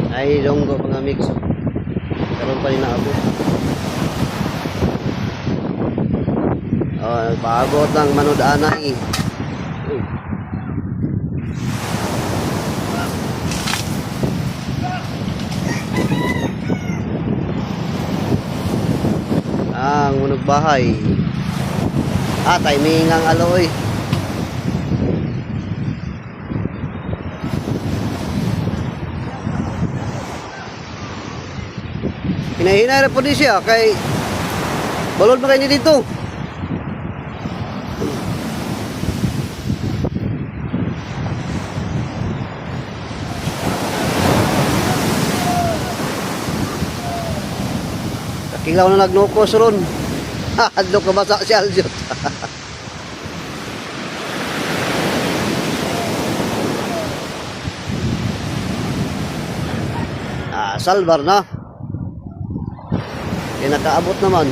Ay longgo mga mix. Karon pa rin naabot. Paabot ng manood anay. Ang munog bahay. Timing ang aloy. Hinahinay na po din siya kay balod ba kayo dito? Kakilaw na nagnukos ron. Hadlok na basa si Aljot. Salbar na. Nakaabot naman.